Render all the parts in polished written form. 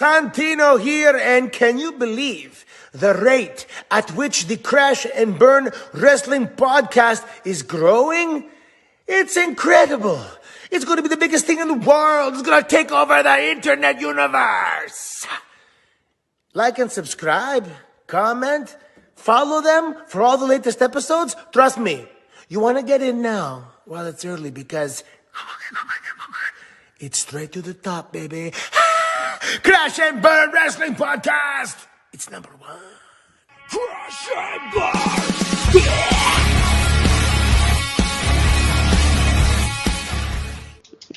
Santino here, and can you believe the rate at which the Crash and Burn Wrestling Podcast is growing? It's incredible. It's going to be the biggest thing in the world. It's going to take over the internet universe. Like and subscribe, comment, follow them for all the latest episodes. Trust me, you want to get in now while it's early because it's straight to the top, baby. Crash and Burn Wrestling Podcast. It's number one. Crash and Burn.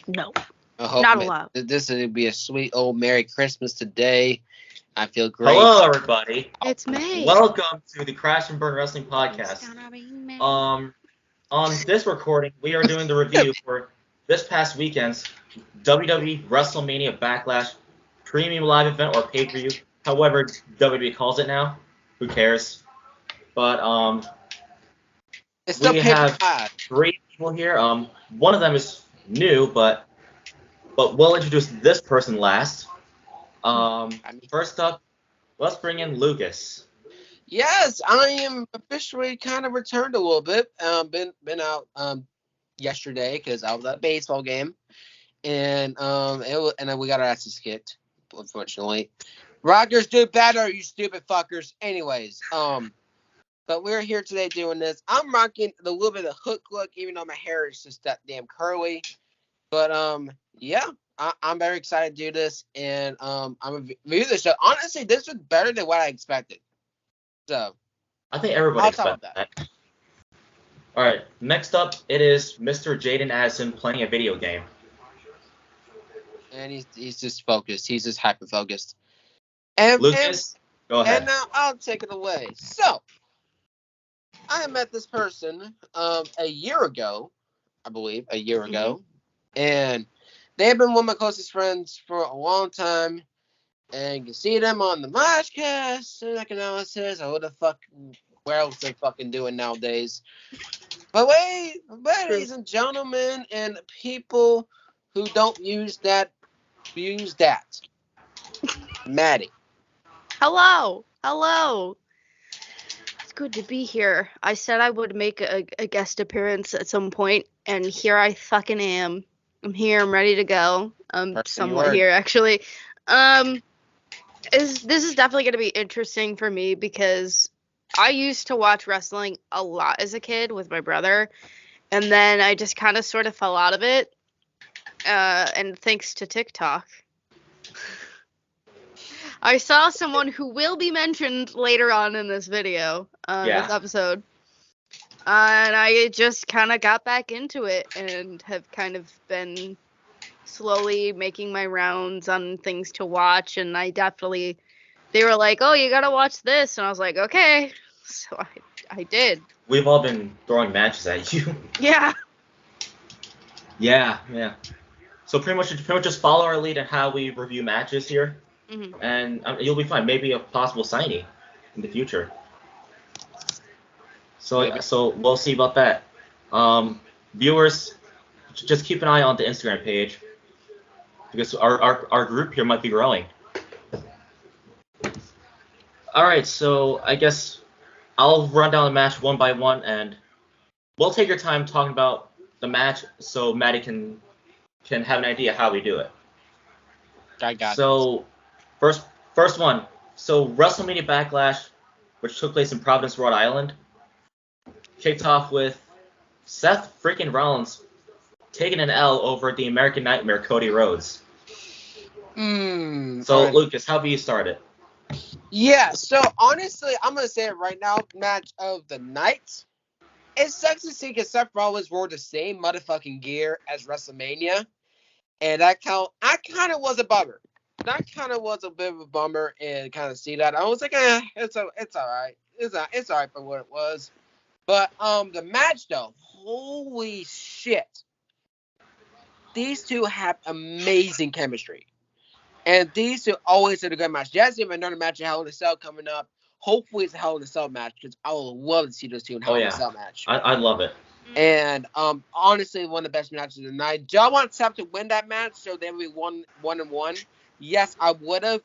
No, not allowed. This would be a sweet old Merry Christmas today. I feel great. Hello, everybody. It's May. Welcome to the Crash and Burn Wrestling Podcast. On this recording, we are doing the review for this past weekend's WWE WrestleMania Backlash premium live event or pay-per-view, however WWE calls it now. Who cares? But we have three people here. One of them is new, but we'll introduce this person last. First up, let's bring in Lucas. Yes, I am officially kind of returned a little bit. Been out yesterday because I was at a baseball game, and then we got our asses kicked, unfortunately. Rockers do better, you stupid fuckers. Anyways, but we're here today doing this. I'm rocking a little bit of hook look, even though my hair is just that damn curly. But yeah. I'm very excited to do this, and I'm going to review this show. Honestly, this was better than what I expected. So, I think everybody expected that. All right, next up, it is Mr. Jaden Addison playing a video game. And he's just focused. He's just hyper-focused. And, Lucas, go ahead. And now I'll take it away. So, I met this person a year ago, I believe, and they have been one of my closest friends for a long time, and you can see them on the Matchcast, Cynic Analysis, or where else they're fucking doing nowadays. But wait, ladies and gentlemen, and people who don't use that. Maddie. Hello. It's good to be here. I said I would make a guest appearance at some point, and here I fucking am. I'm here. I'm ready to go. I'm somewhat here, actually. This is definitely going to be interesting for me because I used to watch wrestling a lot as a kid with my brother, and then I just kind of sort of fell out of it. And thanks to TikTok, I saw someone who will be mentioned later on in this video, this episode. And I just kind of got back into it and have kind of been slowly making my rounds on things to watch. And they were like, oh, you got to watch this. And I was like, okay. So I did. We've all been throwing matches at you. Yeah. Yeah. So pretty much just follow our lead in how we review matches here. Mm-hmm. And you'll be fine. Maybe a possible signing in the future. So we'll see about that. Viewers, just keep an eye on the Instagram page because our group here might be growing. All right, so I guess I'll run down the match one by one, and we'll take your time talking about the match so Maddie can have an idea how we do it. I got it. So first one. So WrestleMania Backlash, which took place in Providence, Rhode Island, kicked off with Seth freaking Rollins taking an L over the American Nightmare, Cody Rhodes. Lucas, how do you start it? Yeah, so honestly, I'm going to say it right now, match of the night. It sucks to see because Seth Rollins wore the same motherfucking gear as WrestleMania. And I kind of was a bummer. That kind of was a bit of a bummer and kind of see that. I was like, it's all right. It's all right for what it was. But the match, though, holy shit. These two have amazing chemistry. And these two always had a good match. Yes, you have another match in Hell in a Cell coming up. Hopefully it's a Hell in a Cell match because I would love to see those two in Hell in a Cell match. I love it. And honestly, one of the best matches of the night. Do I want Seth to win that match so they will be 1-1? yes, I would have.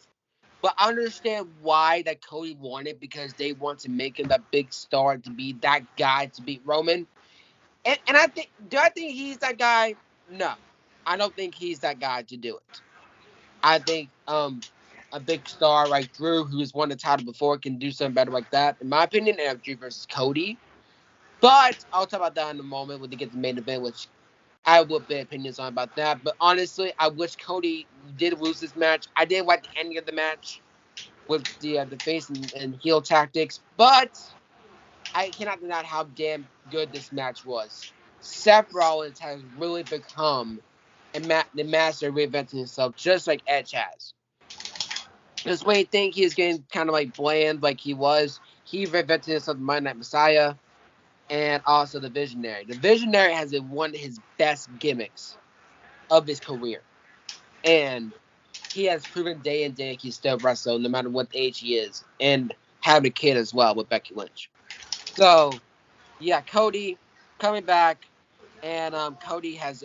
But I understand why that Cody wanted, because they want to make him that big star, to be that guy to beat Roman. And I think, do I think he's that guy? No, I don't think he's that guy to do it. I think a big star like Drew, who's won the title before, can do something better like that, in my opinion. And Drew versus Cody. But I'll talk about that in a moment when they get to the main event, which I would be opinions on about that. But honestly, I wish Cody did lose this match. I did like the ending of the match with the face and heel tactics, but I cannot deny how damn good this match was. Seth Rollins has really become the master of reinventing himself, just like Edge has. Because when you think he is getting kind of like bland, like he was, he reinvented himself the Monday Night Messiah and also the Visionary. The Visionary has been one of his best gimmicks of his career. And he has proven day and day he can still wrestle no matter what age he is, and have a kid as well with Becky Lynch. So, yeah, Cody coming back, and Cody has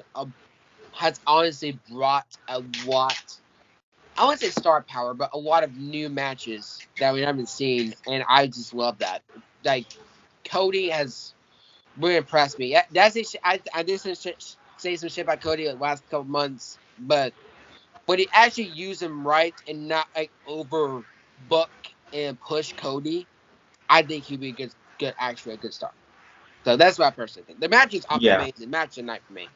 honestly brought a lot. I wouldn't say star power, but a lot of new matches that we haven't seen, and I just love that. Like, Cody has really impressed me. I did say some shit about Cody the last couple months, but he actually used him right and not like overbook and push Cody, I think he'd be a good start. So that's what I personally think. The match is amazing. Match of the night for me.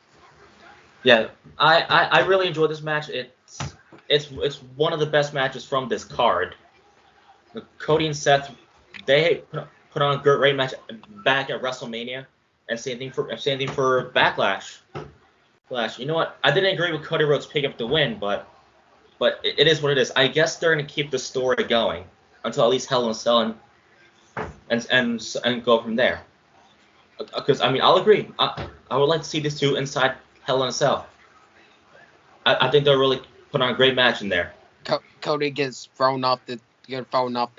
Yeah, I really enjoyed this match. It's one of the best matches from this card. Cody and Seth, they put on a great match back at WrestleMania, and same thing for Backlash. You know what? I didn't agree with Cody Rhodes picking up the win, but it is what it is. I guess they're gonna keep the story going until at least Hell in a Cell and go from there. Because I mean, I'll agree. I would like to see these two inside Hell in a Cell. I think they'll really put on a great match in there. Cody gets thrown off the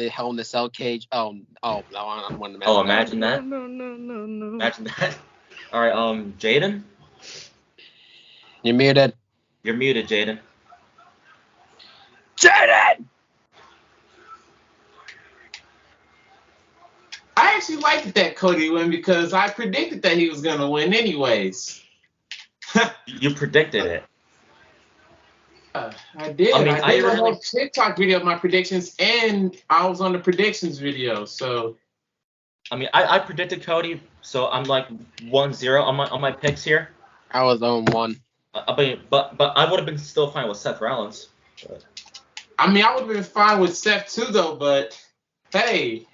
Hell in a Cell cage. Oh no, I don't want to imagine. Oh, imagine that. No. Imagine that. All right, Jaden. You're muted. You're muted, Jaden. Jaden! I actually liked that Cody win because I predicted that he was going to win anyways. You predicted it. I did. I did a whole TikTok video of my predictions, and I was on the predictions video. So, I mean, I predicted Cody, so I'm like 1-0 on my picks here. I was on 1. But I would have been still fine with Seth Rollins. But. I mean, I would have been fine with Seth too, though. But hey,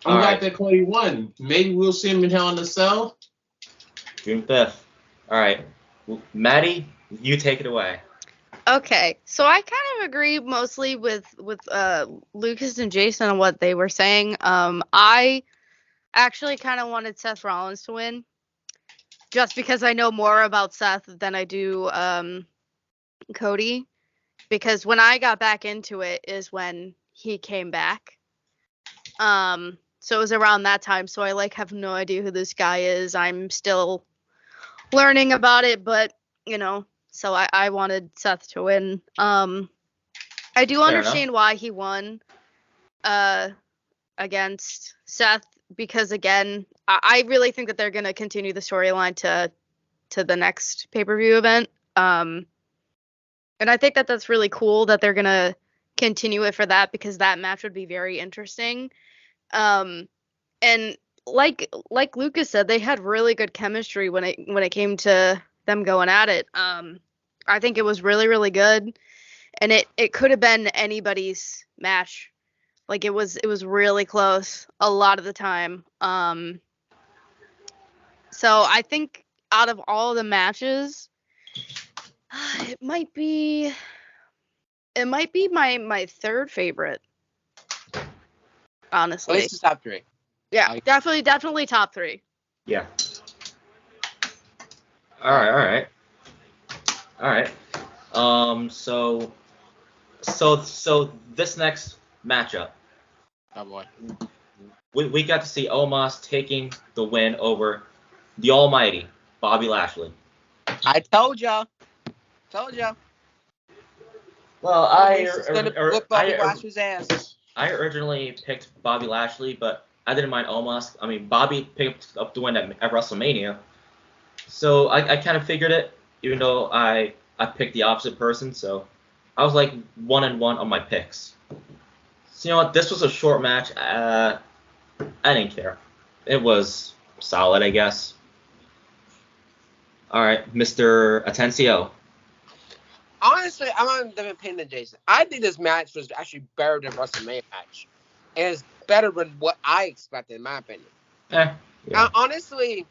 I'm glad that Cody won. Maybe we'll see him in Hell in a Cell. June 5th. All right, Maddie, you take it away. Okay, so I kind of agree mostly with Lucas and Jason on what they were saying. I actually kind of wanted Seth Rollins to win, just because I know more about Seth than I do Cody. Because when I got back into it is when he came back. So it was around that time. So I have no idea who this guy is. I'm still learning about it, but so I wanted Seth to win. I do understand why he won against Seth, because again, I really think that they're gonna continue the storyline to the next pay-per-view event. And I think that that's really cool that they're gonna continue it for that, because that match would be very interesting. And like Lucas said, they had really good chemistry when it came to them going at it. I think it was really, really good, and it could have been anybody's match. It was really close a lot of the time. So I think out of all the matches, it might be my third favorite, honestly. It's top 3. Yeah, definitely top 3. Yeah. All right. So this next matchup. Oh boy. We got to see Omos taking the win over the Almighty Bobby Lashley. I told y'all. Well, He's gonna whip Bobby Lashley's ass. I originally picked Bobby Lashley, but I didn't mind Omos. I mean, Bobby picked up the win at WrestleMania, so I kind of figured it, even though I picked the opposite person. So I was like 1-1 on my picks. So you know what? This was a short match. I didn't care. It was solid, I guess. All right, Mr. Atencio. Honestly, I'm on a different opinion than Jason. I think this match was actually better than WrestleMania match. And it's better than what I expected, in my opinion. Yeah. Honestly,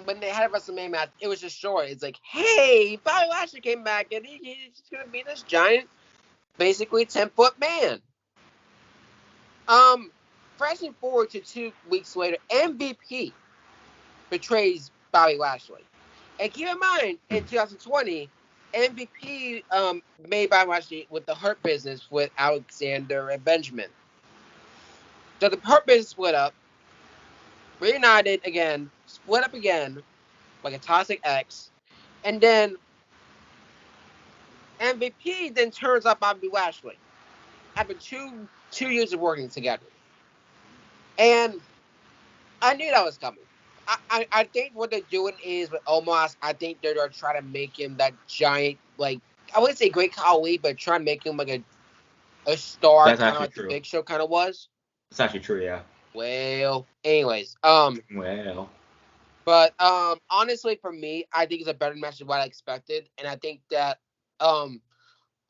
when they had a WrestleMania match, it was just short. It's like, hey, Bobby Lashley came back, and he's going to be this giant, basically 10-foot man. Flashing forward to 2 weeks later, MVP betrays Bobby Lashley. And keep in mind, in 2020, MVP made Bobby Lashley with the Hurt Business with Alexander and Benjamin. So the Hurt Business split up, reunited again, split up again, like a Toxic X, and then MVP then turns up Bobby Lashley after two years of working together. And I knew that was coming. I think what they're doing is with Omos, I think they're trying to make him that giant, like, I wouldn't say Great Khali, but trying to make him like a star, kind of like the Big Show kind of was. It's actually true, yeah. Well, anyways, Well. But honestly, for me, I think it's a better match than what I expected, and I think that Omos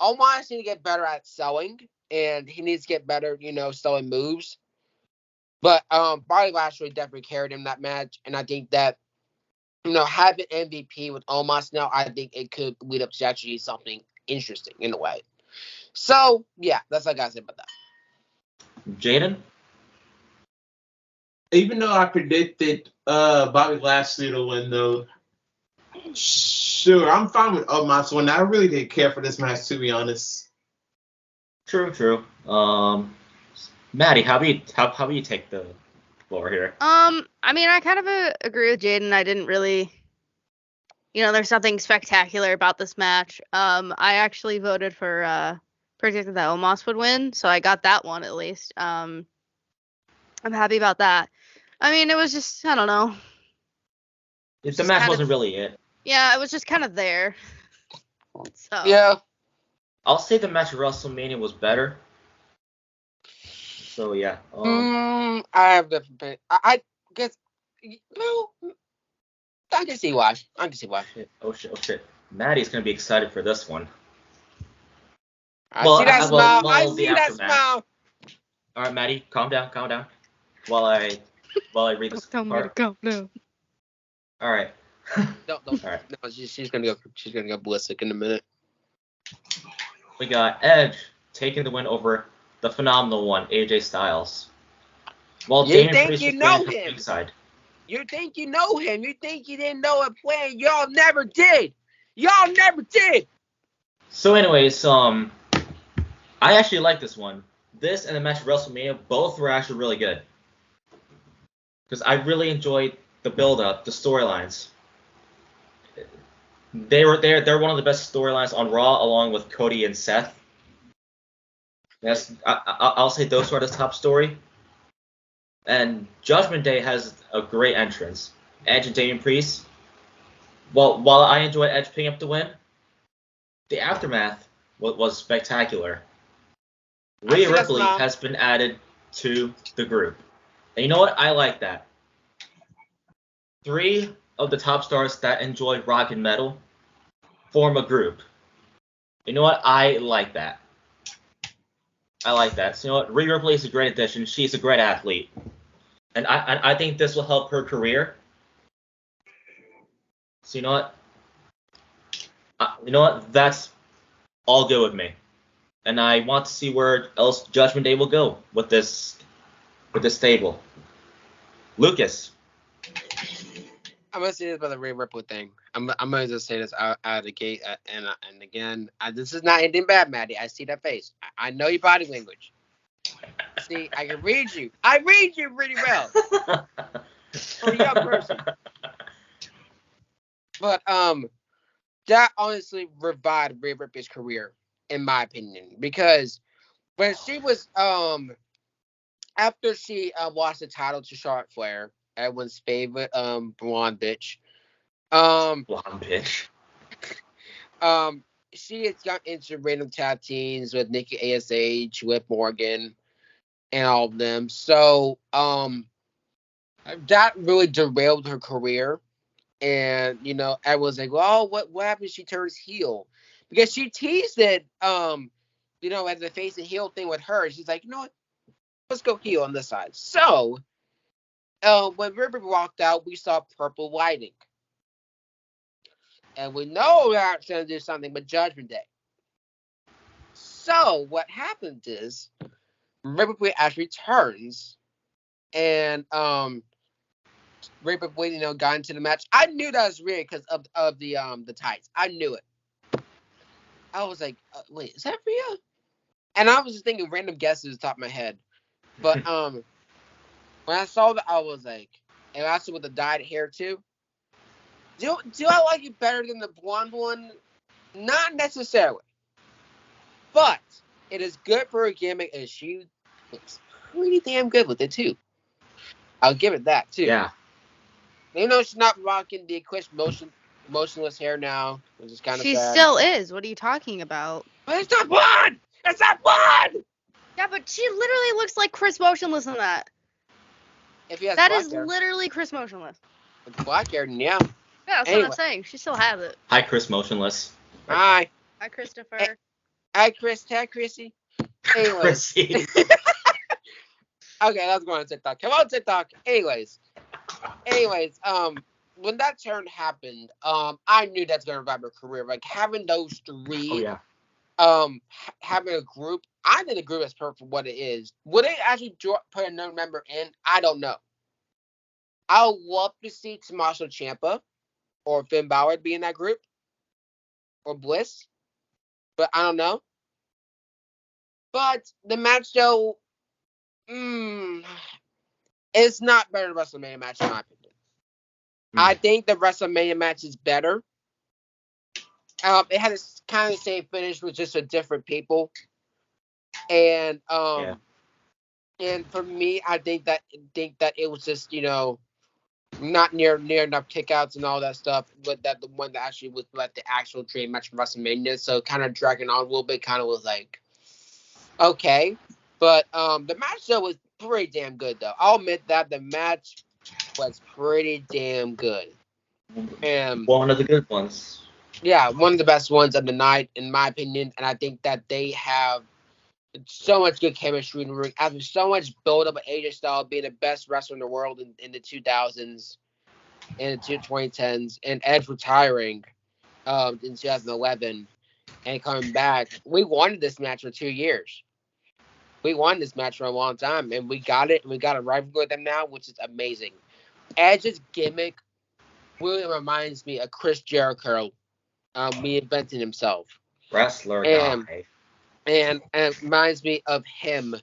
needs to get better at selling, and he needs to get better, selling moves. But Bobby Lashley definitely carried him that match, and I think that having MVP with Omos now, I think it could lead up to actually something interesting in a way. So yeah, that's all I gotta say about that. Jaden? Even though I predicted Bobby Lashley to win, though, sure, I'm fine with Omos winning. I really didn't care for this match, to be honest. True. Maddie, how about you take the floor here? I mean, I kind of agree with Jaden. I didn't really, there's nothing spectacular about this match. I actually voted for predicted that Omos would win, so I got that one at least. I'm happy about that. I mean, it was just, I don't know. The match wasn't really it. Yeah, it was just kind of there. So. Yeah. I'll say the match at WrestleMania was better. So yeah. I have different opinion. I guess I can see why. Oh shit. Maddie's gonna be excited for this one. I see that smile. I see that smile. All right, Maddie, calm down. While I read this part. Calm down. All right. Don't. All right. No, she's gonna go ballistic in a minute. We got Edge taking the win over the phenomenal one, AJ Styles. Well, you think you know him? You think you know him? You think you didn't know a plan? Y'all never did. So, anyways, I actually like this one. This and the match at WrestleMania, both were actually really good. Because I really enjoyed the build-up, the storylines. They're one of the best storylines on Raw, along with Cody and Seth. Yes, I'll say those are the top story. And Judgment Day has a great entrance. Edge and Damian Priest. While I enjoyed Edge picking up the win, the aftermath was spectacular. Rhea Ripley has been added to the group. And you know what? I like that. 3 of the top stars that enjoy rock and metal form a group. You know what? I like that. So you know what? Rhea Ripley is a great addition. She's a great athlete. And I think this will help her career. So you know what? That's all good with me. And I want to see where else Judgment Day will go with this stable. Lucas. I'm gonna say this about the Rhea Ripley thing. I'm gonna just say this out of the gate, and again, this is not anything bad, Maddie. I see that face. I know your body language. See, I can read you. I read you really well. For a young person. But that honestly revived Rhea Ripley's career, in my opinion, because when she was after she lost the title to Charlotte Flair, everyone's favorite blonde bitch. Blonde bitch. She has got into random tag teams with Nikki ASH, with Morgan, and all of them. So that really derailed her career. And everyone's like, well, what happened? She turns heel because she teased it. As the face and heel thing with her. She's like, you know what? Let's go heel on this side. So when River walked out, we saw purple lighting. And we know we're not going to do something but Judgment Day. So what happens is River actually turns and River got into the match. I knew that was weird because of the tights. I knew it. I was like, wait, is that Rhea? And I was just thinking random guesses top of my head. But when I saw that, I was like, and also with the dyed hair too. Do I like it better than the blonde one? Not necessarily. But it is good for a gimmick, and she looks pretty damn good with it too. I'll give it that too. Yeah. She's not rocking the Quick motionless hair now, which is kind of sad. She still is. What are you talking about? But it's not blonde! It's not blonde! Yeah, but she literally looks like Chris Motionless in that. That is literally Chris Motionless. With black hair, yeah. Yeah, that's what I'm saying. She still has it. Hi, Chris Motionless. Hi. Hi, Christopher. Hi, Chris. Hi, Chrissy. Anyways. Chrissy. Okay, let's go on TikTok. Come on, TikTok. Anyways, when that turn happened, I knew that's gonna revive her career. Like having those three, having a group. I think the group is perfect for what it is. Would they actually put another member in? I don't know. I would love to see Tommaso Ciampa or Finn Balor be in that group, or Bliss, but I don't know. But the match though, it's not better than the WrestleMania match in my opinion. I think the WrestleMania match is better. It had a kind of the same finish with just a different people, and and for me, I think that it was just not near enough kickouts and all that stuff, but that the one that actually was like the actual dream match from WrestleMania, so kind of dragging on a little bit, kind of was like okay, but the match though was pretty damn good though. I'll admit that the match was pretty damn good. And one of the good ones. Yeah, one of the best ones of the night, in my opinion, and I think that they have so much good chemistry in the ring. After so much build up of AJ Styles being the best wrestler in the world in the 2000s and the 2010s, and Edge retiring in 2011 and coming back, we wanted this match for 2 years. We wanted this match for a long time, and we got it, and we got a rivalry with them now, which is amazing. Edge's gimmick really reminds me of Chris Jericho reinventing himself. Wrestler guy. And it reminds me of him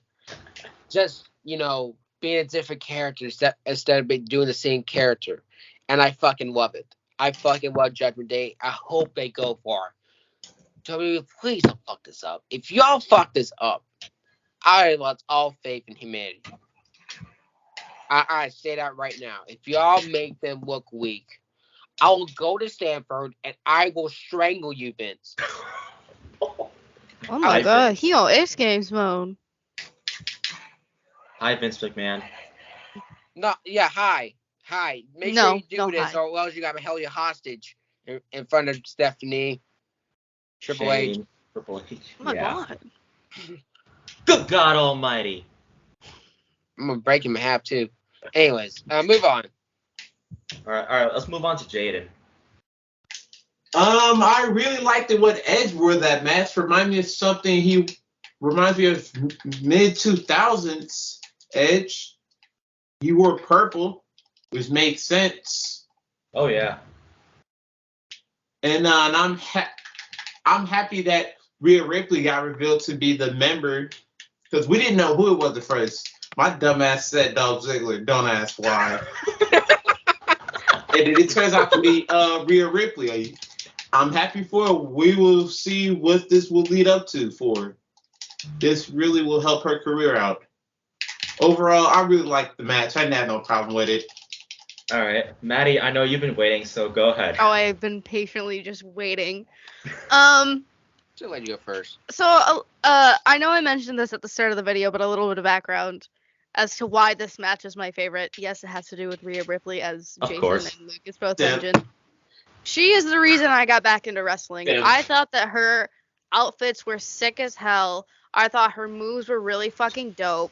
just, being a different character instead of doing the same character. And I fucking love it. I fucking love Judgment Day. I hope they go far. WWE, please don't fuck this up. If y'all fuck this up, I lost all faith in humanity. I say that right now. If y'all make them look weak, I will go to Stanford and I will strangle you, Vince. Oh my god, he on X Games mode. Hi, Vince McMahon. No, yeah, hi. Make sure you do this, or else you gotta held you hostage in front of Stephanie, Triple H. Triple H. Oh my god. Good God Almighty. I'm gonna break him in half too. Anyways, move on. All right. Let's move on to Jaden. I really liked it when Edge wore that match. Reminds me of something. He reminds me of mid 2000s Edge. He wore purple, which makes sense. Oh yeah. And I'm happy that Rhea Ripley got revealed to be the member, because we didn't know who it was at first. My dumbass said Dolph Ziggler. Don't ask why. And it turns out to be Rhea Ripley. I'm happy for her. We will see what this will lead up to for her. This really will help her career out. Overall, I really like the match. I had no problem with it. All right, Maddie, I know you've been waiting, so go ahead. Oh, I've been patiently just waiting. Should let you go first. So, I know I mentioned this at the start of the video, but a little bit of background as to why this match is my favorite. Yes, it has to do with Rhea Ripley, as Jason and Lucas both mentioned. She is the reason I got back into wrestling. Damn. I thought that her outfits were sick as hell. I thought her moves were really fucking dope.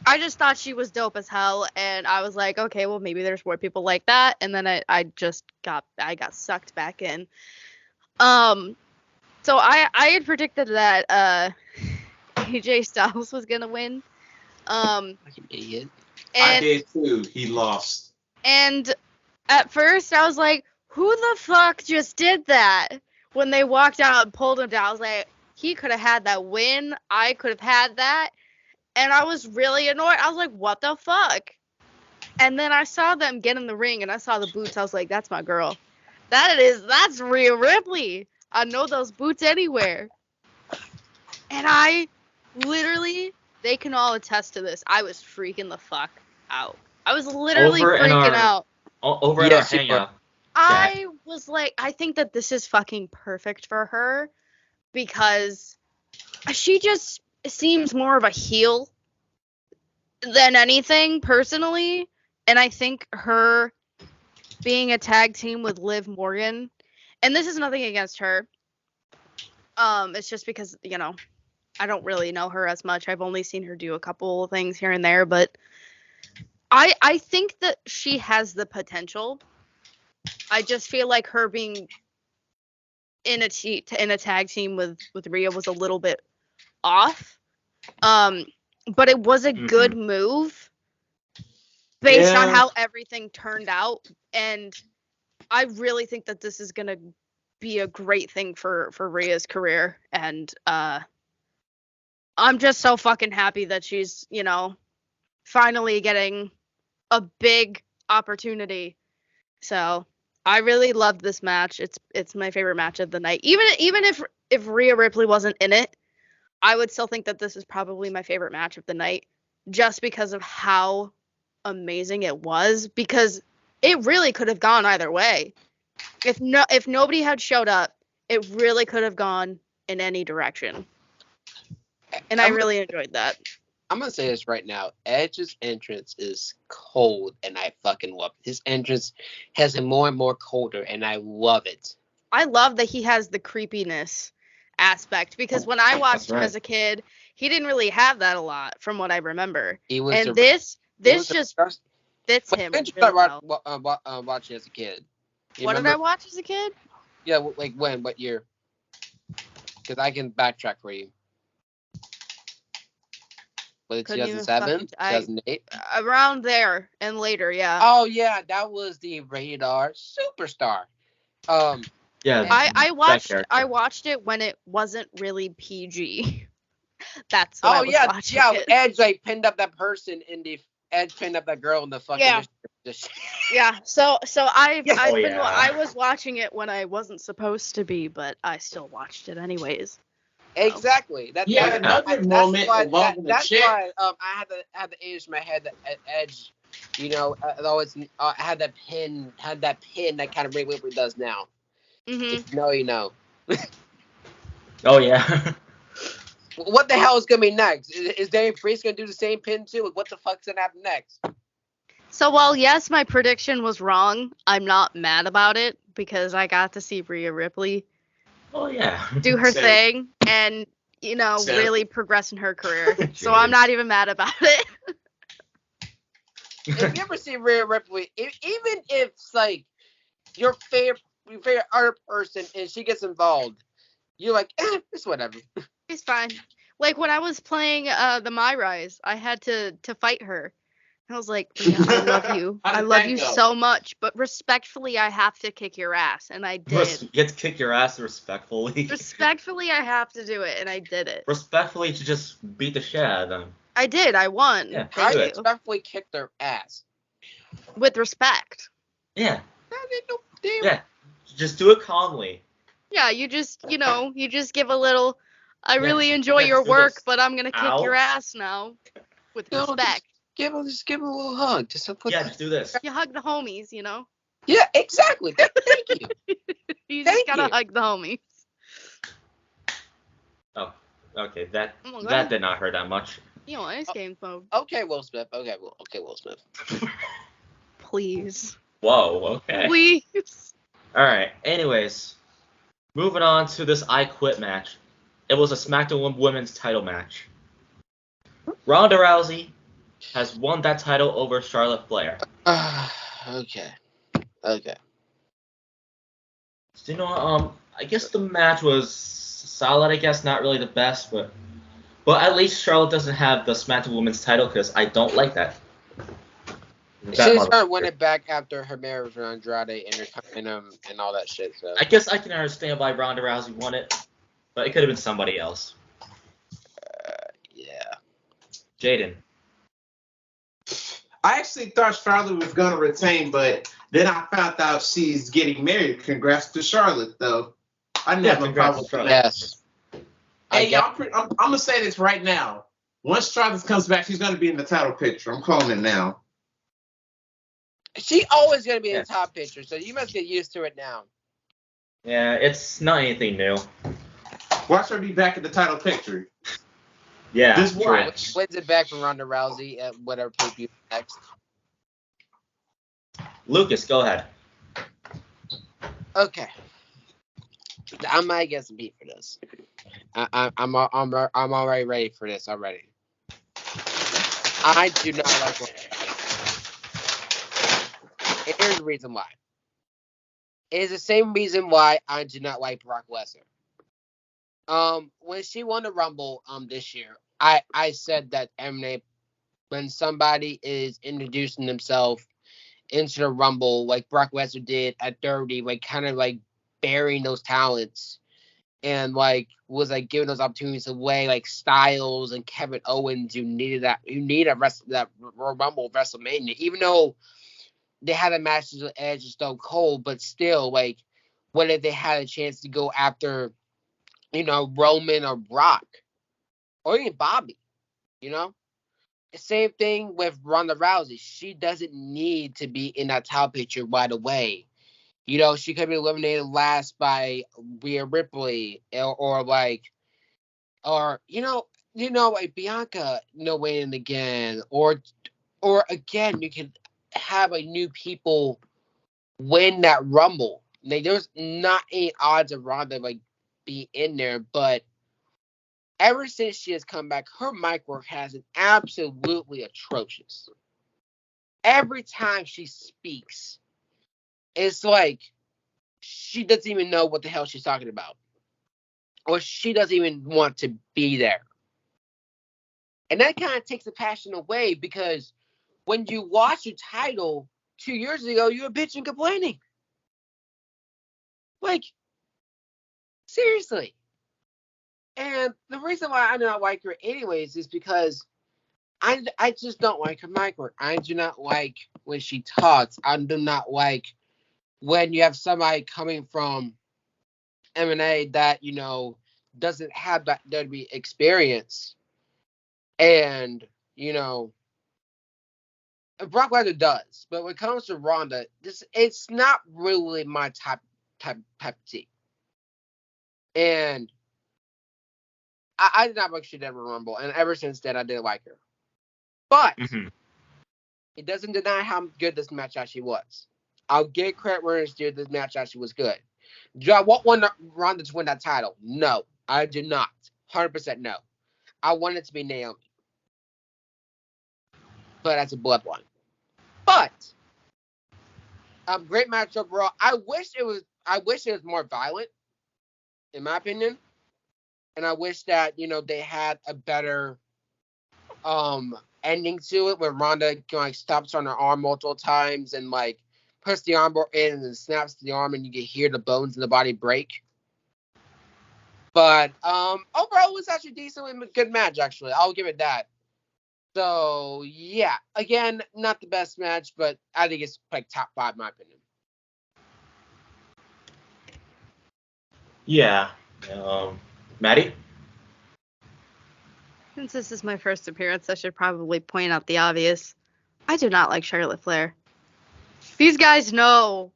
I just thought she was dope as hell, and I was like, okay, well, maybe there's more people like that. And then I got sucked back in. So I had predicted that AJ Styles was gonna win. Like an idiot. I did too. He lost. And at first I was like, who the fuck just did that? When they walked out and pulled him down, I was like, he could have had that win. I could have had that. And I was really annoyed. I was like, what the fuck? And then I saw them get in the ring and I saw the boots. I was like, that's my girl. That's Rhea Ripley. I know those boots anywhere. And I literally, they can all attest to this. I was freaking the fuck out. I was literally freaking out. Over at our hangout. I was like, I think that this is fucking perfect for her because she just seems more of a heel than anything, personally. And I think her being a tag team with Liv Morgan, and this is nothing against her. It's just because, you know, I don't really know her as much. I've only seen her do a couple of things here and there, but I think that she has the potential. I just feel like her being in a tag team with Rhea was a little bit off. But it was a good move based on how everything turned out, and I really think that this is gonna be a great thing for Rhea's career, and I'm just so fucking happy that she's, you know, finally getting a big opportunity. So I really loved this match. It's my favorite match of the night. Even if Rhea Ripley wasn't in it, I would still think that this is probably my favorite match of the night, just because of how amazing it was. Because it really could have gone either way. If nobody had showed up, it really could have gone in any direction. And I really enjoyed that. I'm gonna say this right now. Edge's entrance is cold, and I fucking love it. His entrance has him more and more colder, and I love it. I love that he has the creepiness aspect, because when I watched him as a kid, he didn't really have that a lot, from what I remember. This just fits him. When did you start watching as a kid? What did I watch as a kid? Yeah, like when? What year? Because I can backtrack for you. Was it 2007? 2008? Around there and later, yeah. Oh yeah, that was the Rated R Superstar. Yeah. I watched it when it wasn't really PG. That's what I was watching. Edge pinned up that person in the Edge pinned up that girl in the fucking yeah. So I was watching it when I wasn't supposed to be, but I still watched it anyways. Exactly. That's why I had the age in my head that Edge, you know, always had that pin that kind of Rhea Ripley does now. If you know, you know. Oh yeah. What the hell is gonna be next? Is Damian Priest gonna do the same pin too? What the fuck's gonna happen next? So while yes, my prediction was wrong, I'm not mad about it because I got to see Rhea Ripley. Oh yeah. Do her thing and, you know, really progress in her career. So I'm not even mad about it. If you ever see Rhea Ripley, even if it's like your favorite art person and she gets involved, you're like, it's whatever. It's fine. Like when I was playing the My Rise, I had to fight her. I was like, I love you. I love you so much, but respectfully, I have to kick your ass, and I did. You get to kick your ass respectfully. Respectfully, I have to do it, and I did it. Respectfully, to just beat the shit out of them. I did. I won. Yeah, I respectfully kicked their ass. With respect. Yeah. No, damn. Yeah. Just do it calmly. Yeah, you just give a little, I really enjoy your work, but I'm going to kick your ass now. With respect. Just give him a little hug. Just do this. You hug the homies, Yeah, exactly. Thank you. You just gotta hug the homies. Oh, okay. That did not hurt that much. Ice game mode. Okay, Will Smith. Okay, Will Smith. Please. Whoa, okay. Please. Alright, anyways. Moving on to this I Quit match. It was a SmackDown Women's title match. Ronda Rousey has won that title over Charlotte Flair. Okay. So, I guess the match was solid, I guess. Not really the best, but at least Charlotte doesn't have the SmackDown Women's title because I don't like that. She's trying to win it back after her marriage with Andrade and all that shit. So I guess I can understand why Ronda Rousey won it, but it could have been somebody else. Yeah. Jaden. I actually thought Charlotte was gonna retain, but then I found out she's getting married. Congrats to Charlotte, though. I didn't have a problem with that. Yes. Hey, I'm gonna say this right now. Once Charlotte comes back, she's gonna be in the title picture. I'm calling it now. She always gonna be in the top picture, so you must get used to it now. Yeah, it's not anything new. Watch her be back in the title picture. Yeah. Just watch. Wins it back from Ronda Rousey at whatever pay-per-view next. Lucas, go ahead. Okay. I might get some heat for this. I'm already ready for this already. I do not like Ronda Rousey. Here's the reason why. It is the same reason why I do not like Brock Lesnar. When she won the Rumble this year, I said that when somebody is introducing themselves into the Rumble like Brock Lesnar did at 30, like kind of like burying those talents and like was like giving those opportunities away, like Styles and Kevin Owens, you need that Rumble WrestleMania, even though they had a match with Edge and Stone Cold, but still, like, what if they had a chance to go after, Roman or Brock or even Bobby, Same thing with Ronda Rousey. She doesn't need to be in that title picture right away. She could be eliminated last by Rhea Ripley or Bianca, winning again, or again, you could have new people win that Rumble. There's not any odds of Ronda be in there, but ever since she has come back, her mic work has been absolutely atrocious. Every time she speaks, it's like she doesn't even know what the hell she's talking about, or she doesn't even want to be there. And that kind of takes the passion away, because when you lost your title 2 years ago, you were bitching, complaining. Like, seriously. And the reason why I do not like her anyways is because I just don't like her mic work. I do not like when she talks. I do not like when you have somebody coming from M&A that, doesn't have that WWE experience. And, Brock Lesnar does. But when it comes to Ronda, it's not really my type of tea. And I did not like she ever Rumble, and ever since then I didn't like her. But it doesn't deny how good this match actually was. I'll give credit where it's due. This match actually was good. Do I want Ronda to win that title? No, I do not. 100% no. I want it to be Naomi, but that's a bloodline. But great match overall. I wish it was more violent, in my opinion. And I wish that, they had a better ending to it, where Ronda stops on her arm multiple times and puts the armbar in and then snaps the arm, and you can hear the bones in the body break. But overall, it was actually a decent, good match. Actually, I'll give it that. So yeah, again, not the best match, but I think it's top 5 in my opinion. Yeah. Maddie? Since this is my first appearance, I should probably point out the obvious. I do not like Charlotte Flair. These guys know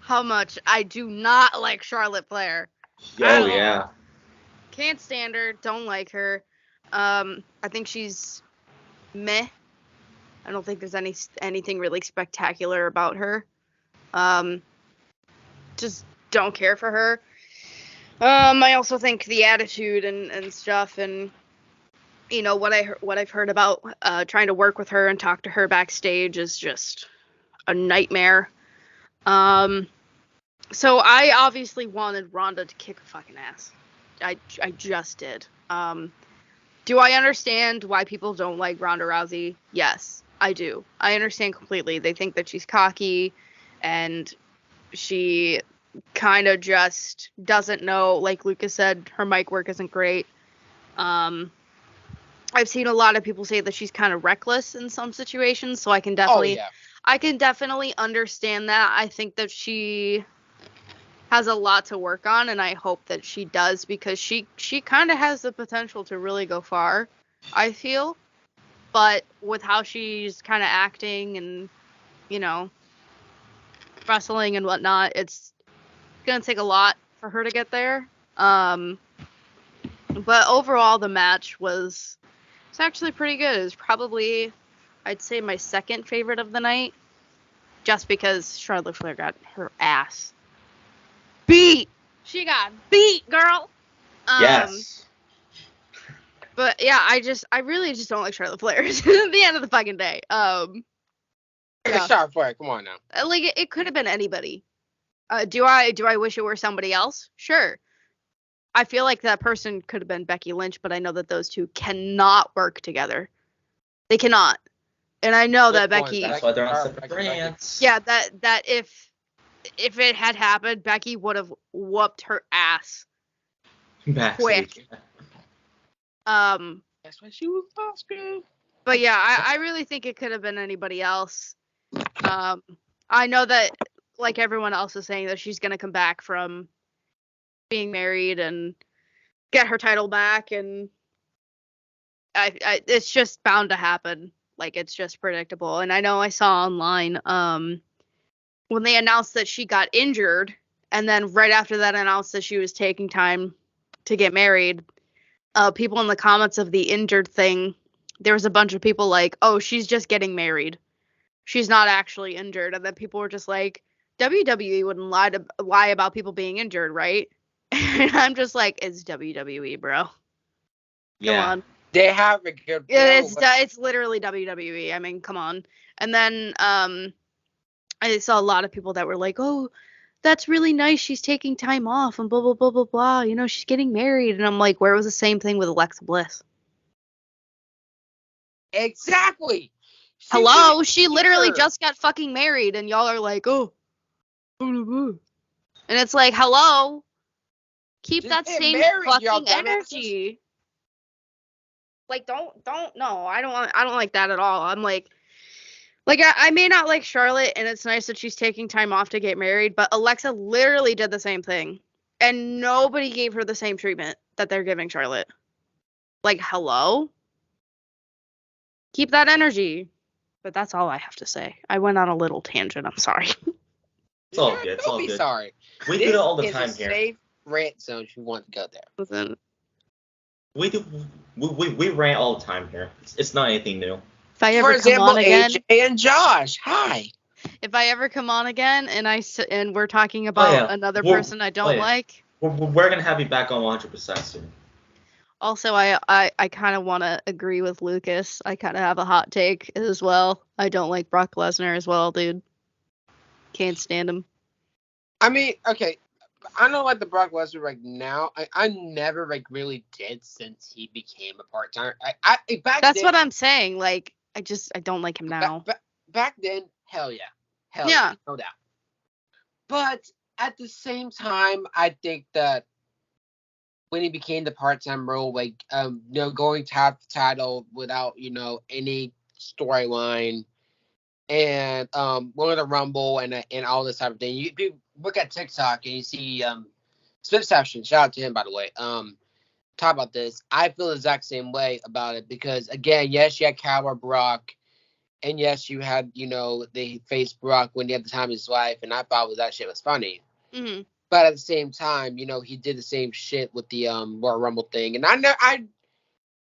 how much I do not like Charlotte Flair. Oh, yeah. Can't stand her. Don't like her. I think she's meh. I don't think there's anything really spectacular about her. Just don't care for her. I also think the attitude and stuff, and you know what I've heard about trying to work with her and talk to her backstage is just a nightmare. So I obviously wanted Ronda to kick a fucking ass. I just did. Do I understand why people don't like Ronda Rousey? Yes, I do. I understand completely. They think that she's cocky and she kind of just doesn't know, like Lucas said, her mic work isn't great. I've seen a lot of people say that she's kind of reckless in some situations, so I can definitely understand that. I think that she has a lot to work on, and I hope that she does, because she kind of has the potential to really go far, I feel. But with how she's kind of acting and, you know, wrestling and whatnot, it's going to take a lot for her to get there. But overall, the match was actually pretty good. It was probably, I'd say, my second favorite of the night, just because Charlotte Flair got her ass beat. She got beat, girl. Yes. But yeah, I really just don't like Charlotte Flair. At the end of the fucking day. Yeah. Charlotte Flair, come on now. Like it could have been anybody. Do I wish it were somebody else? Sure. I feel like that person could have been Becky Lynch, but I know that those two cannot work together. They cannot. And I know that Becky. That's why they're on separate brands. Yeah, that if it had happened, Becky would have whooped her ass. Backstage. Quick. That's why she was Oscar. But yeah, I really think it could have been anybody else. I know that, like everyone else is saying, that she's gonna come back from being married and get her title back, and it's just bound to happen. Like, it's just predictable. And I know I saw online when they announced that she got injured, and then right after that announced that she was taking time to get married, people in the comments of the injured thing, there was a bunch of people like, oh, she's just getting married. She's not actually injured. And then people were just like, WWE wouldn't lie about people being injured, right? And I'm just like, it's WWE, bro. Yeah. Come on. They have a good. It's literally WWE. I mean, come on. And then I saw a lot of people that were like, oh, that's really nice. She's taking time off and blah, blah, blah, blah, blah. You know, she's getting married. And I'm like, where was the same thing with Alexa Bliss? Exactly. Hello? She literally just got fucking married. And y'all are like, oh. And it's like, hello? Keep that same fucking energy. Like, don't, no. I don't like that at all. I'm like I may not like Charlotte, and it's nice that she's taking time off to get married, but Alexa literally did the same thing, and nobody gave her the same treatment that they're giving Charlotte. Like, hello? Keep that energy. But that's all I have to say. I went on a little tangent. I'm sorry. It's all good. It's all good. Don't be sorry. We do it all the time here. Safe rant zone if you want to go there. Listen. We rant all the time here. It's not anything new. If I ever come on again, AJ and Josh, hi. If I ever come on again and we're talking about another person I don't like, we're gonna have you back on 100% soon. Also, I kind of want to agree with Lucas. I kind of have a hot take as well. I don't like Brock Lesnar as well, dude. Can't stand him. I mean, okay, I don't like the Brock Lesnar right now. I never really did since he became a part-timer. That's what I'm saying. Like, I don't like him now. Back then, hell yeah. Hell yeah. No doubt. But at the same time, I think that when he became the part-time role, like, going to have the title without, any storyline, and going to Rumble and all this type of thing. You look at TikTok and you see Spitception, shout out to him, by the way. Talk about this. I feel the exact same way about it because, again, yes, you had Cowboy Brock, and yes, you had, they faced Brock when he had the time of his life, and I thought that shit was funny. Mm-hmm. But at the same time, he did the same shit with the Royal Rumble thing, and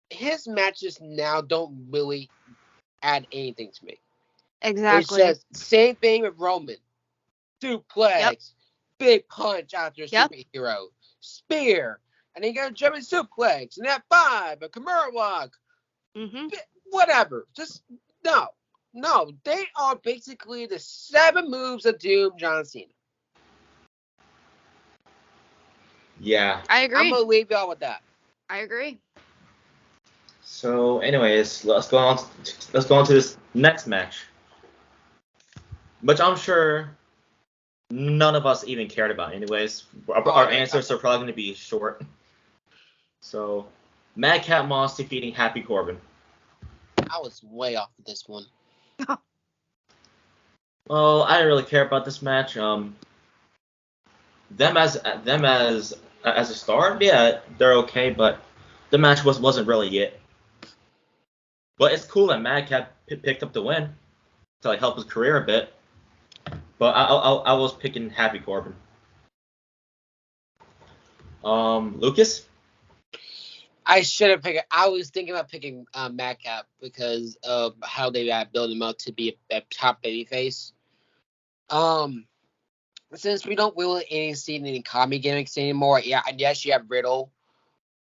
his matches now don't really add anything to me. Exactly. It's just same thing with Roman. Suplex, big punch after a superhero, spear, and then you got a German suplex, and F5, a Kimura walk, whatever. Just no. They are basically the 7 moves of Doom, John Cena. Yeah. I agree. I'm gonna leave y'all with that. I agree. So, anyways, let's go on to this next match, which I'm sure none of us even cared about. Anyways, our answers are probably going to be short. So, Madcap Moss defeating Happy Corbin. I was way off with this one. Well, I didn't really care about this match. Them as a star, yeah, they're okay, but the match wasn't really it. But it's cool that Madcap picked up the win to help his career a bit. But I was picking Happy Corbin. Lucas? I should have picked. I was thinking about picking Madcap because of how they built him up to be a top babyface. Since we don't really see any comedy gimmicks anymore, and yes, you have Riddle,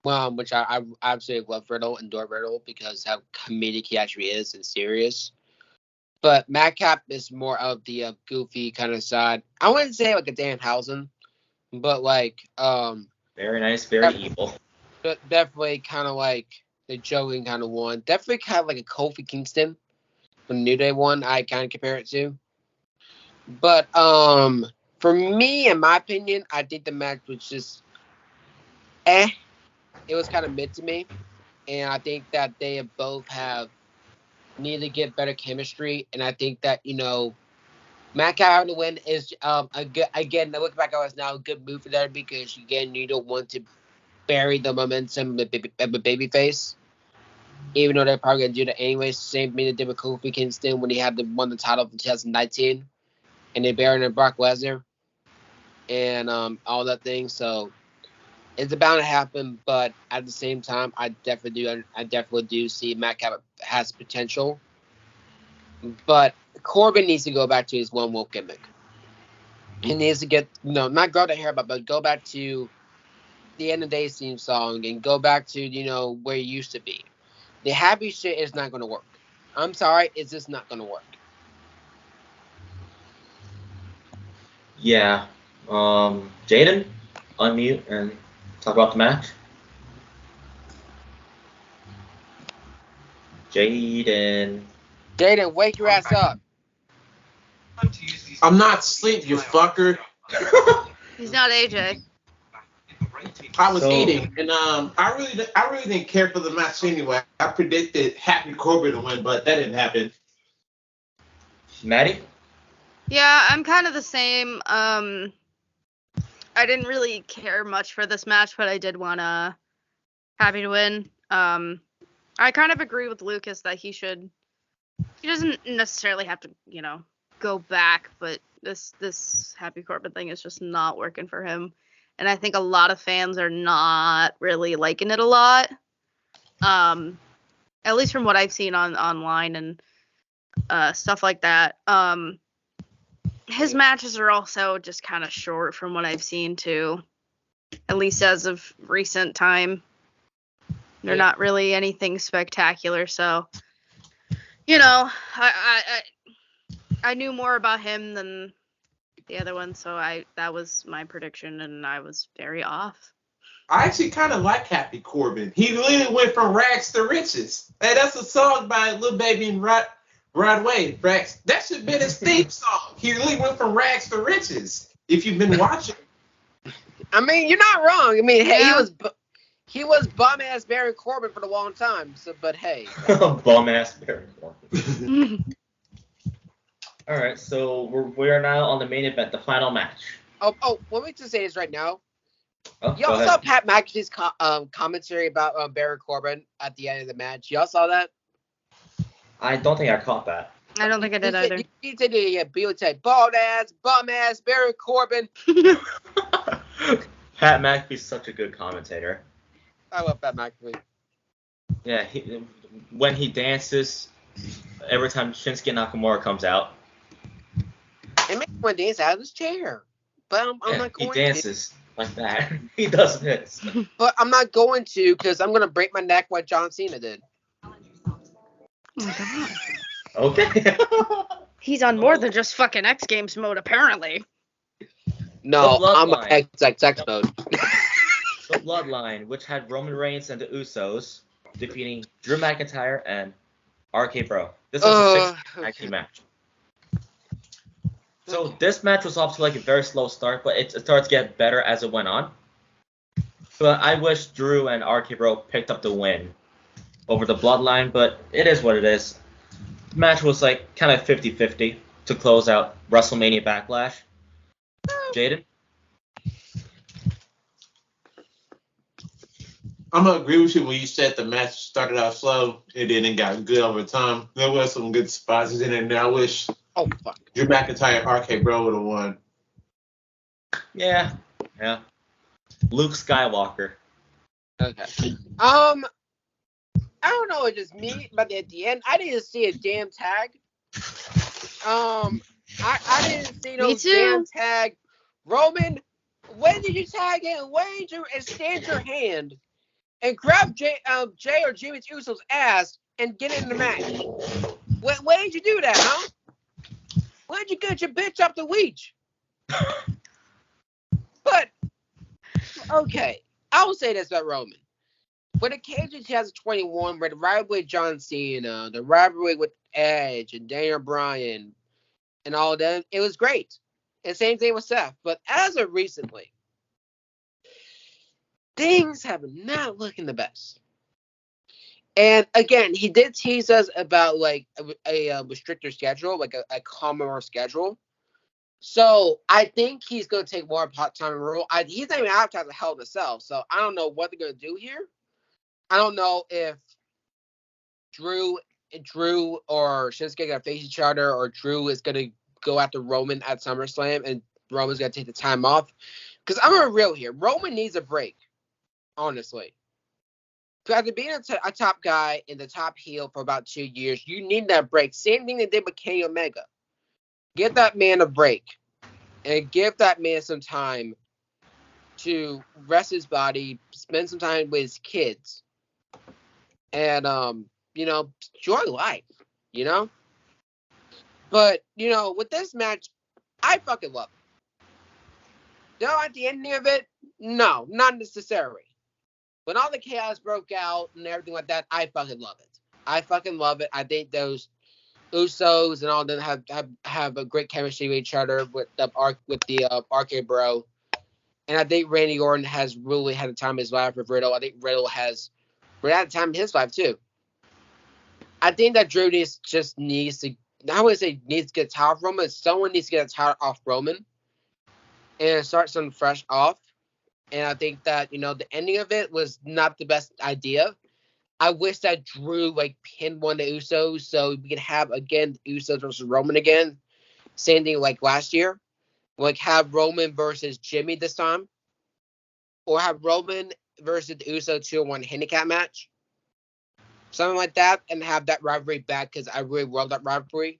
which I absolutely love Riddle, adore Riddle because how comedic he actually is and serious. But Madcap is more of the goofy kind of side. I wouldn't say like a Danhausen, but very nice, very evil. But definitely kind of like the joking kind of one. Definitely kind of like a Kofi Kingston when New Day one. I kind of compare it to. But for me, in my opinion, I think the match was just It was kind of mid to me, and I think that they both need to get better chemistry. And I think that Madcap having to win is a good. Again, I look back, I was now a good move for that because again, you don't want to bury the momentum of a babyface, even though they're probably gonna do that anyways. Same thing they did with Kofi Kingston when he won the title in 2019, and they buried in Brock Lesnar, and all that thing. So it's bound to happen, but at the same time, I definitely do see Madcap has potential, but Corbin needs to go back to his one wolf gimmick. He needs to get not grow the hair, but go back to the end of days theme song and go back to where he used to be. The happy shit is not going to work. I'm sorry, it's just not going to work. Yeah. Jaden, unmute and talk about the match. Jaden, wake your ass up. I'm not asleep, you fucker. He's not AJ. I was eating, and I really didn't care for the match anyway. I predicted Happy Corbin to win, but that didn't happen. Maddie? Yeah, I'm kind of the same. I didn't really care much for this match, but I did want Happy to win. I kind of agree with Lucas that he doesn't necessarily have to, go back, but this Happy Corbin thing is just not working for him. And I think a lot of fans are not really liking it a lot. At least from what I've seen online and stuff like that. His matches are also just kind of short from what I've seen too. At least as of recent time. They're not really anything spectacular, so I knew more about him than the other one, so that was my prediction, and I was very off. I actually kind of like Happy Corbin. He literally went from rags to riches. Hey, that's a song by Lil Baby and Rod Wave. Rags. That should have been his theme song. He really went from rags to riches. If you've been watching. I mean, you're not wrong. I mean, hey, he was bum ass Baron Corbin for a long time. So, but hey, bum ass Baron Corbin. All right, so we are now on the main event, the final match. Oh, let me just say this right now. Y'all saw Pat McAfee's commentary about Baron Corbin at the end of the match. Y'all saw that? I don't think I caught that. I don't think I did either. He said, bald ass, bum ass, Baron Corbin. Pat McAfee's such a good commentator. I love Pat McAfee. Yeah, when he dances, every time Shinsuke Nakamura comes out. It makes me dance out of his chair. But I'm not going to. He dances like that. He does this. But I'm not going to because I'm going to break my neck like John Cena did. Oh my god. Okay. He's on more than just fucking X Games mode, apparently. No, I'm on XXX mode. The Bloodline, which had Roman Reigns and the Usos defeating Drew McIntyre and RK Bro. This was a 6-match match. So this match was off to like a very slow start, but it started to get better as it went on. But I wish Drew and RK Bro picked up the win over the Bloodline, but it is what it is. The match was like kind of 50-50 to close out WrestleMania Backlash. Jaden? I'm gonna agree with you when you said the match started out slow and then it got good over time. There was some good spots in there. I wish Drew McIntyre and RK Bro would have won. Yeah. Luke Skywalker. Okay. I don't know, it's just me, but at the end, I didn't see a damn tag. I didn't see no damn tag. Roman, when did you tag in? When did you extend your hand and grab Jay or Jimmy Uso's ass and get in the match? When did you do that, huh? When did you get your bitch up the weech? But, okay, I will say this about Roman. When it came to 2021, where the rivalry with John Cena, the rivalry with Edge and Daniel Bryan, and all of them, it was great. And same thing with Seth. But as of recently, things have not looking the best. And again, he did tease us about like a restrictor schedule, like a calmer schedule. So I think he's going to take more part-time role. He's not even advertising Hell in a Cell, so I don't know what they're going to do here. I don't know if Drew or Shinsuke got to face each other, or Drew is going to go after Roman at SummerSlam, and Roman's going to take the time off. Because I'm going to be real here. Roman needs a break, honestly. Because after being a top guy and the top heel for about 2 years, you need that break. Same thing they did with Kenny Omega. Give that man a break. And give that man some time to rest his body, spend some time with his kids. And, enjoy life, But, with this match, I fucking love it. No, at the ending of it, no, not necessarily. When all the chaos broke out and everything like that, I fucking love it. I fucking love it. I think those Usos and all of them have a great chemistry with each other with the RK Bro. And I think Randy Orton has really had a time in his life with Riddle. I think Riddle has had a time in his life too. I think that Drew needs to, I wouldn't say needs to get tired of Roman. Someone needs to get tired off Roman and start something fresh off. And I think that, the ending of it was not the best idea. I wish that Drew, pinned one of the Usos so we could have, again, Usos versus Roman again. Same thing like last year. Have Roman versus Jimmy this time. Or have Roman versus the Uso 2-1 handicap match. Something like that. And have that rivalry back because I really love that rivalry.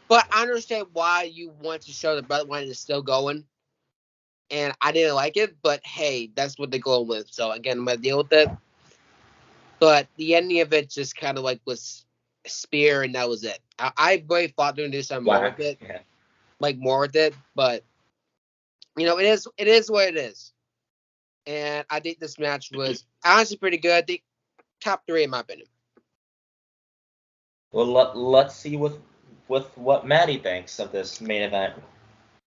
But I understand why you want to show the Bloodline is still going. And I didn't like it. But, hey, that's what they're going with. So, again, I'm going to deal with it. But the ending of it just kind of was spear, and that was it. I really thought they were going to do something more with it. Yeah. More with it. But, it is what it is. And I think this match was honestly pretty good. I think top 3 in my opinion. Well, let's see with what Maddie thinks of this main event.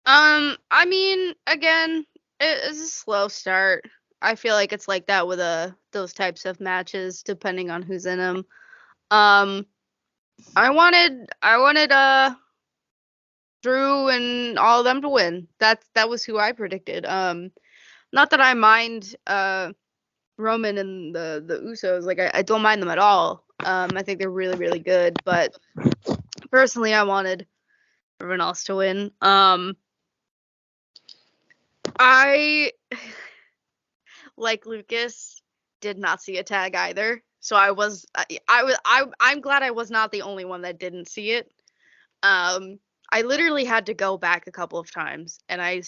I mean, again, it's a slow start. I feel like it's like that with those types of matches, depending on who's in them. I wanted Drew and all of them to win. That was who I predicted. Not that I mind Roman and the Usos. Like, I don't mind them at all. I think they're really, really good. But personally, I wanted everyone else to win. I, like Lucas, did not see a tag either. So I'm glad I was not the only one that didn't see it. I literally had to go back a couple of times, and I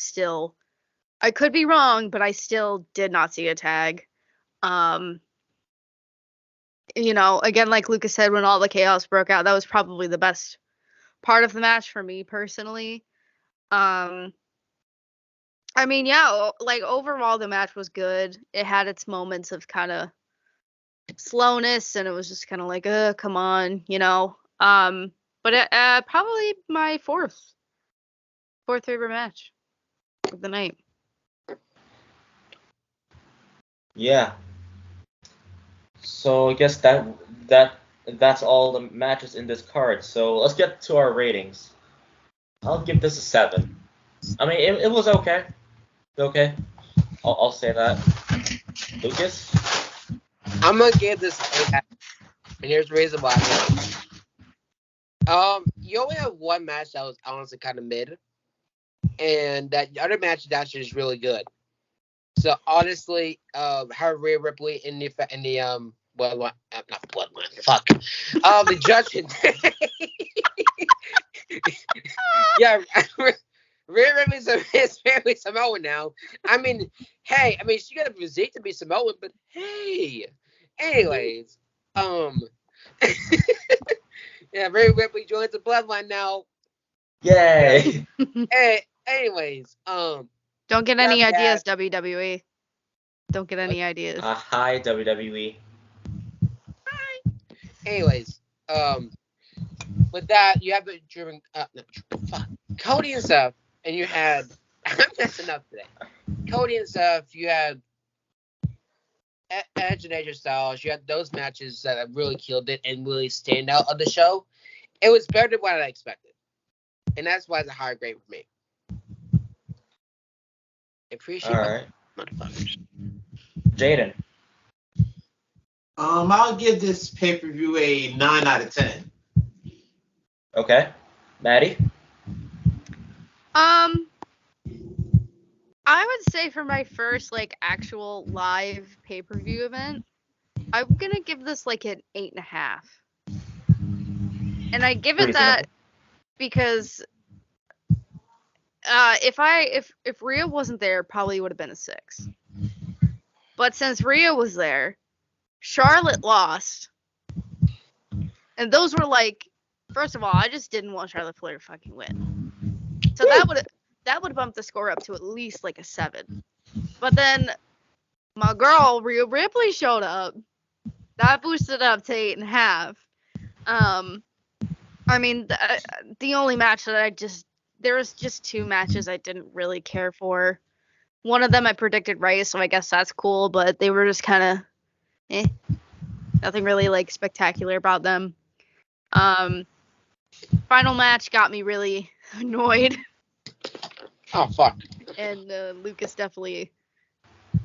could be wrong, but I still did not see a tag. Again, like Lucas said, when all the chaos broke out, that was probably the best part of the match for me personally. I mean, yeah, like overall the match was good. It had its moments of kind of slowness, and it was just kind of like, come on, But probably my fourth favorite match of the night. Yeah. So I guess that's all the matches in this card. So let's get to our ratings. I'll give this a 7. I mean, it was okay. Okay. I'll say that. Lucas? I'm gonna give this an 8.5, and here's the reason why. You only have one match that was honestly kind of mid, and that other match is actually just really good. So honestly, her Rhea Ripley in the bloodline, not bloodline, fuck, the Judgment Day. Yeah, Rhea Ripley's apparently Samoan now. I mean, hey, she got a physique to be Samoan, but hey, anyways, yeah, Rhea Ripley joins the bloodline now. Yay! Hey, anyways, don't get any ideas, WWE. Don't get any ideas. Hi, WWE. Hi. Anyways, with that, you have the Cody and Seth, and you had I'm messing up today. Cody and Seth, you had Edge and AJ Styles. You had those matches that really killed it and really stand out of the show. It was better than what I expected, and that's why it's a higher grade for me. Appreciate it, motherfuckers. Jaden. I'll give this pay-per-view a 9 out of 10. Okay. Maddie? I would say for my first actual live pay-per-view event, I'm gonna give this an 8.5. And I give it that because if Rhea wasn't there, probably would have been a 6. But since Rhea was there, Charlotte lost, and those were first of all, I just didn't want Charlotte Flair to fucking win. So that would bump the score up to at least a 7. But then my girl Rhea Ripley showed up. That boosted up to 8.5. I mean, the only match that there was just 2 matches I didn't really care for. One of them I predicted right, so I guess that's cool, but they were just kind of nothing really spectacular about them. Final match got me really annoyed. Oh fuck. And Lucas definitely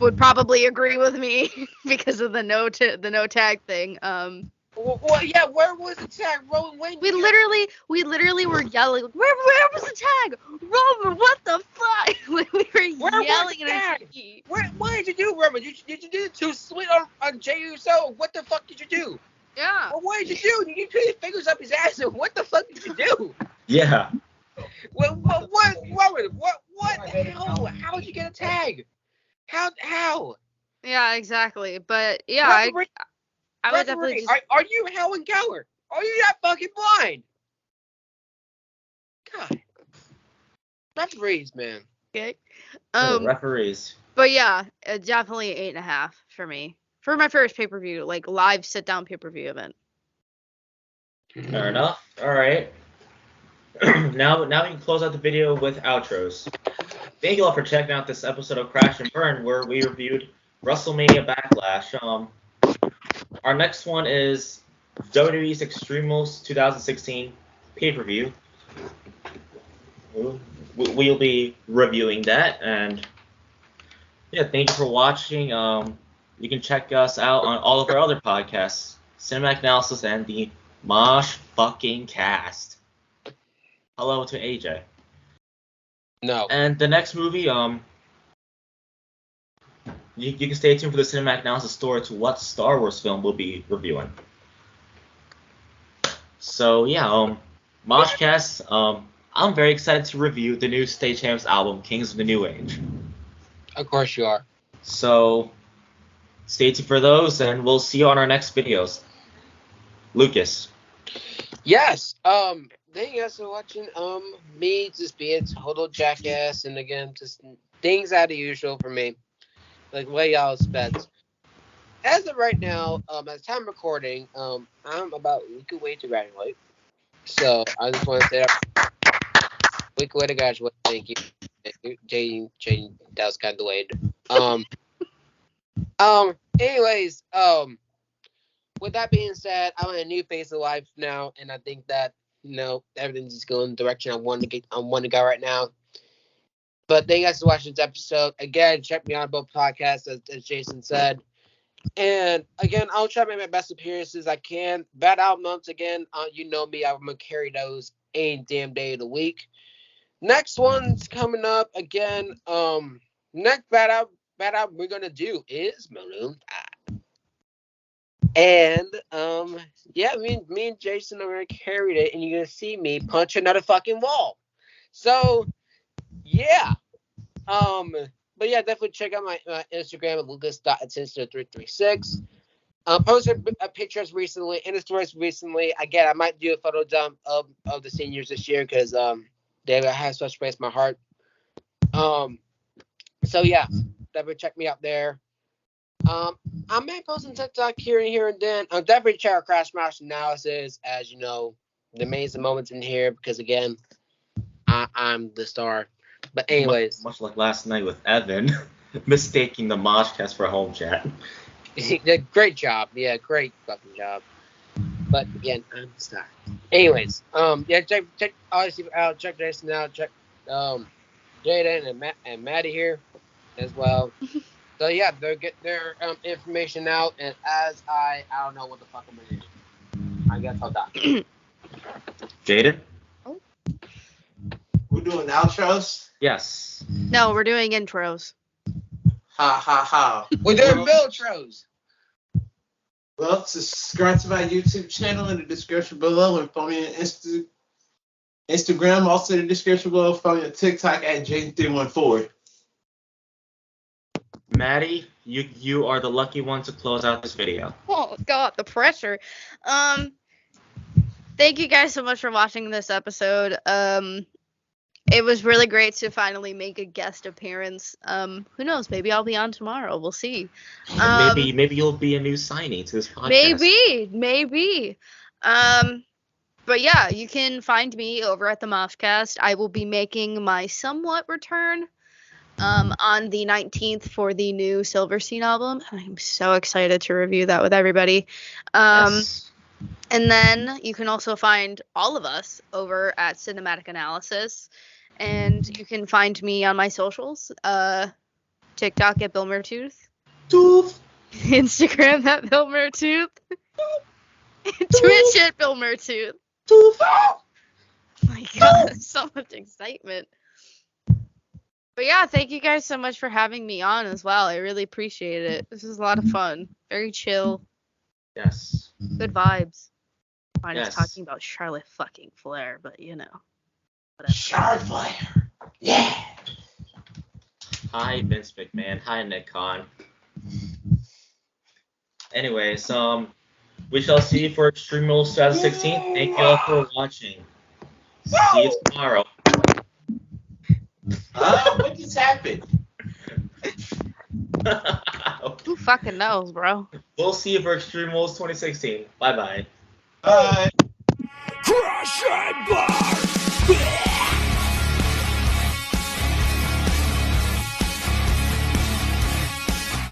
would probably agree with me because of the no tag thing. Well, yeah, where was the tag? Roman Reigns. We literally were yelling. Where was the tag? Roman, what the fuck? We were yelling at his feet. What did you do, Roman? Did you do too sweet on Jey Uso? What the fuck did you do? Yeah. Well, what did you do? You put your fingers up his ass, and what the fuck did you do? Yeah. Well, what, Roman? What the hell? How did you get a tag? How? Yeah, exactly. But yeah, I would definitely just... Are you Helen Keller? Are you that fucking blind? God. Referees, man. Okay. Referees. But yeah, definitely 8.5 for me. For my first pay-per-view, live sit-down pay-per-view event. Fair enough. All right. now we can close out the video with outros. Thank you all for checking out this episode of Crash and Burn, where we reviewed WrestleMania Backlash. Our next one is WWE's Extremos 2016 pay-per-view. We'll be reviewing that, and Yeah, thank you for watching. You can check us out on all of our other podcasts, Cinematic Analysis and the Mosh fucking Cast. Hello to AJ. No. And the next movie, you can stay tuned for the Cinematic Analysis story to what Star Wars film we'll be reviewing. So yeah, Moshcast, I'm very excited to review the new State Champs album, Kings of the New Age. Of course you are. So stay tuned for those, and we'll see you on our next videos. Lucas. Yes. Thank you guys for watching. Me just being a total jackass, and again, just things out of usual for me, like what y'all expect. As of right now, at the time recording, I'm about a week away to graduate. So I just want to say that week away to graduate. Thank you, Jaden. That was kind of delayed. Anyways, with that being said, I'm in a new phase of life now, and I think that everything's just going the direction I want to go right now. But thank you guys for watching this episode. Again, check me out on both podcasts, as Jason said. And again, I'll try to make my best appearances I can. Bad Out months again. You know me, I'm gonna carry those any damn day of the week. Next one's coming up again. Next Bad Out we're gonna do is Maroon 5. And yeah, me and Jason are gonna carry it, and you're gonna see me punch another fucking wall. So yeah. But yeah, definitely check out my Instagram at lucas.attention336. Posted pictures recently and the stories recently. Again, I might do a photo dump of the seniors this year because they have such place in my heart. So yeah, definitely check me out there. I may post on TikTok here and then. Definitely check out Crash Smash Analysis, as you know, the amazing moments in here because again, I'm the star. But anyways, much like last night with Evan, mistaking the Moshcast for home chat. Great job, yeah, great fucking job. But again, I'm the star. Anyways, yeah, check obviously out. Check Jason out. Check Jaden and Maddie here as well. So yeah, they'll get their information out, and as I don't know what the fuck I'm gonna do. I guess I'll die. Jaden? We're doing outros? Yes. No, we're doing intros. Ha ha ha. We're doing Viltros. Well, subscribe to my YouTube channel in the description below and follow me on Instagram, also in the description below. Follow me on TikTok at Jaden314. Maddie, you are the lucky one to close out this video. Oh God, the pressure. Thank you guys so much for watching this episode. It was really great to finally make a guest appearance. Who knows? Maybe I'll be on tomorrow. We'll see. Maybe you'll be a new signing to this podcast. Maybe. But yeah, you can find me over at the Moshcast. I will be making my somewhat return on the 19th for the new Silverstein album. I'm so excited to review that with everybody. Yes. And then you can also find all of us over at Cinematic Analysis. And you can find me on my socials. TikTok at Bill Mertooth. Instagram at Bill Mertooth. Twitch at Bill Mertooth. Oh my God, so much excitement. But yeah, thank you guys so much for having me on as well. I really appreciate it. This was a lot of fun. Very chill. Yes. Good vibes. Yes. Talking about Charlotte fucking Flair, but you know. Whatever. Charlotte Flair. Yeah. Hi, Vince McMahon. Hi, Nick Khan. Anyways, we shall see you for Extreme Rules 2016. Thank you all for watching. See you tomorrow. What just happened? Who fucking knows, bro? We'll see you for Extreme Rules 2016. Bye-bye. Bye. Crush and burn!